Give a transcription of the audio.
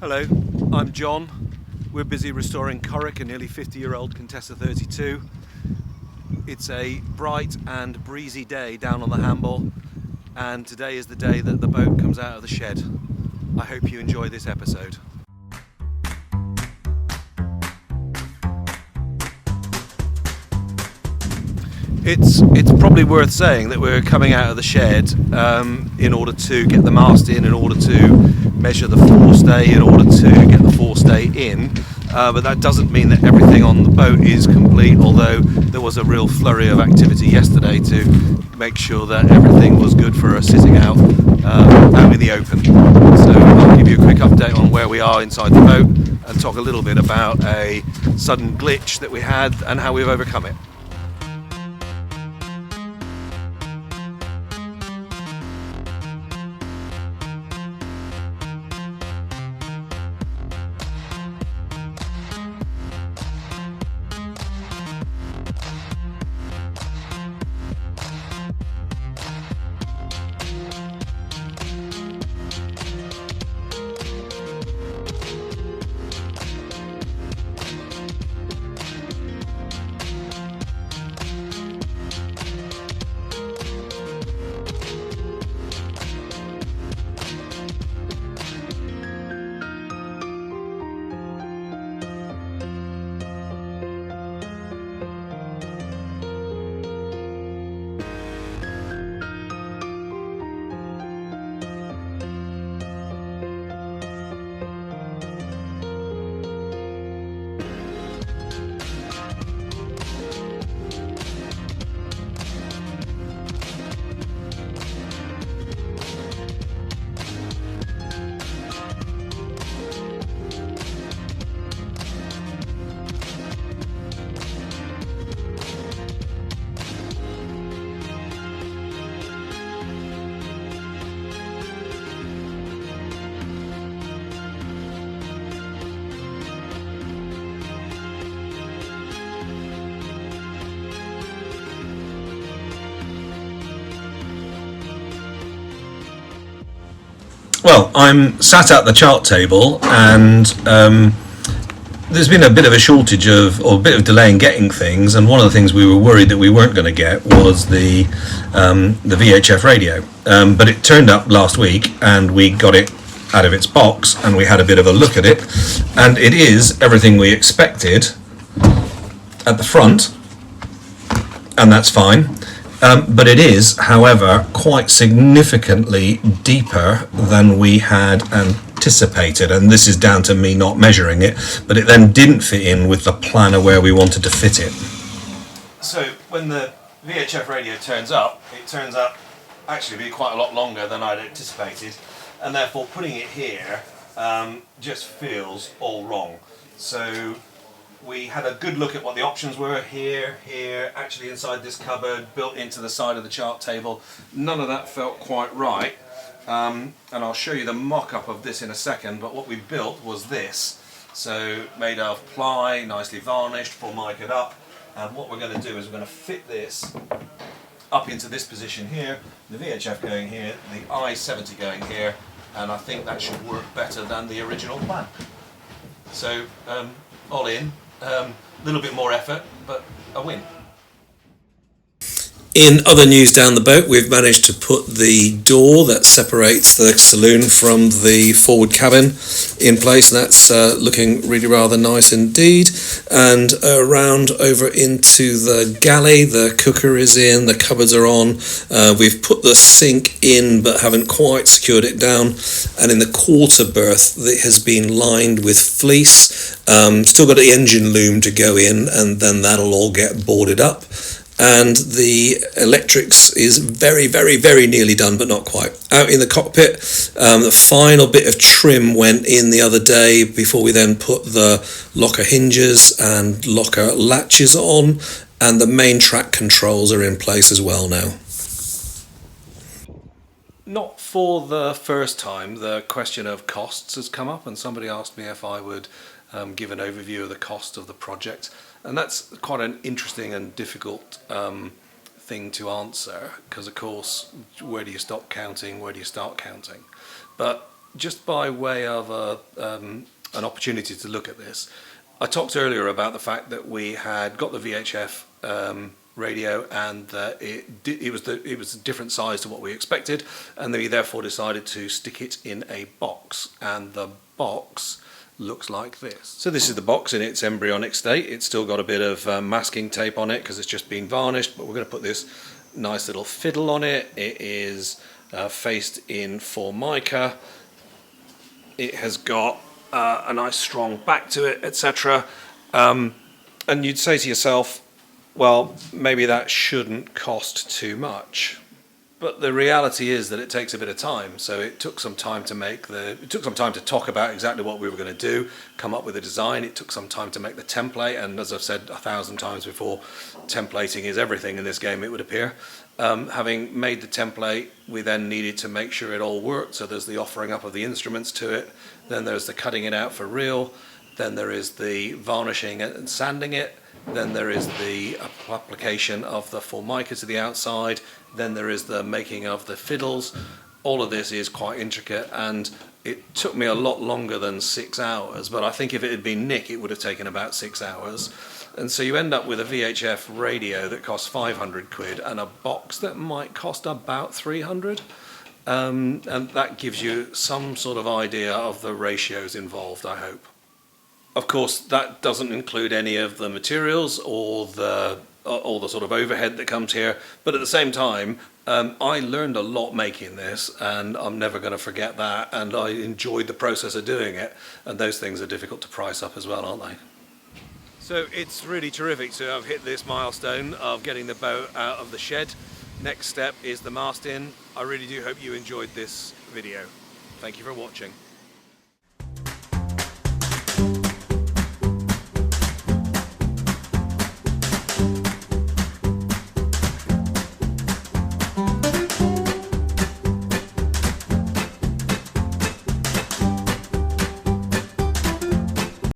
Hello, I'm John. We're busy restoring Corrick, a nearly 50-year-old Contessa 32. It's a bright and breezy day down on the Hamble, and today is the day that the boat comes out of the shed. I hope you enjoy this episode. It's probably worth saying that we're coming out of the shed in order to get the mast in order to measure the forestay, in order to get the forestay in. But that doesn't mean that everything on the boat is complete, although there was a real flurry of activity yesterday to make sure that everything was good for us sitting out in the open. So I'll give you a quick update on where we are inside the boat and talk a little bit about a sudden glitch that we had and how we've overcome it. Well, I'm sat at the chart table, and there's been a bit of a shortage of, or a bit of delay in getting things. And one of the things we were worried that we weren't going to get was the VHF radio. But it turned up last week, and we got it out of its box, and we had a bit of a look at it, and it is everything we expected at the front, and that's fine. But it is, however, quite significantly deeper than we had anticipated, and this is down to me not measuring it, but it then didn't fit in with the planner where we wanted to fit it. So when the VHF radio turns up, it turns up actually be quite a lot longer than I'd anticipated, and therefore putting it here just feels all wrong. So we had a good look at what the options were here, actually inside this cupboard, built into the side of the chart table. None of that felt quite right, and I'll show you the mock-up of this in a second, but what we built was this. So made of ply, nicely varnished, formicaed up, and what we're going to do is we're going to fit this up into this position here, the VHF going here, the I-70 going here, and I think that should work better than the original plan. So all in, a little bit more effort, but a win. In other news down the boat, we've managed to put the door that separates the saloon from the forward cabin in place, and that's looking really rather nice indeed. And around over into the galley, the cooker is in, the cupboards are on. We've put the sink in but haven't quite secured it down, and in the quarter berth it has been lined with fleece. Still got the engine loom to go in, and then that'll all get boarded up. And the electrics is very, very, very nearly done, but not quite. Out in the cockpit, the final bit of trim went in the other day before we then put the locker hinges and locker latches on, and the main track controls are in place as well now. Not for the first time, the question of costs has come up, and somebody asked me if I would give an overview of the cost of the project. And that's quite an interesting and difficult thing to answer, because of course, where do you stop counting, where do you start counting? But just by way of an opportunity to look at this, I talked earlier about the fact that we had got the VHF radio, and that it was a different size to what we expected, and we therefore decided to stick it in a box, and the box looks like this. So this is the box in its embryonic state. It's still got a bit of masking tape on it because it's just been varnished, but we're going to put this nice little fiddle on it. It is faced in Formica. It has got a nice strong back to it, etc. And you'd say to yourself, well, maybe that shouldn't cost too much. But the reality is that it takes a bit of time. So it took some time to it took some time to talk about exactly what we were going to do, come up with a design. It took some time to make the template, and as I've said 1,000 times before, templating is everything in this game, it would appear. Having made the template, we then needed to make sure it all worked. So there's the offering up of the instruments to it, then there's the cutting it out for real, then there is the varnishing and sanding it, then there is the application of the Formica to the outside, then there is the making of the fiddles. All of this is quite intricate, and it took me a lot longer than 6 hours, but I think if it had been Nick, it would have taken about 6 hours. And so you end up with a VHF radio that costs 500 quid and a box that might cost about 300. And that gives you some sort of idea of the ratios involved, I hope. Of course, that doesn't include any of the materials or the sort of overhead that comes here. But at the same time, I learned a lot making this, and I'm never going to forget that. And I enjoyed the process of doing it. And those things are difficult to price up as well, aren't they? So it's really terrific to have hit this milestone of getting the boat out of the shed. Next step is the mast in. I really do hope you enjoyed this video. Thank you for watching.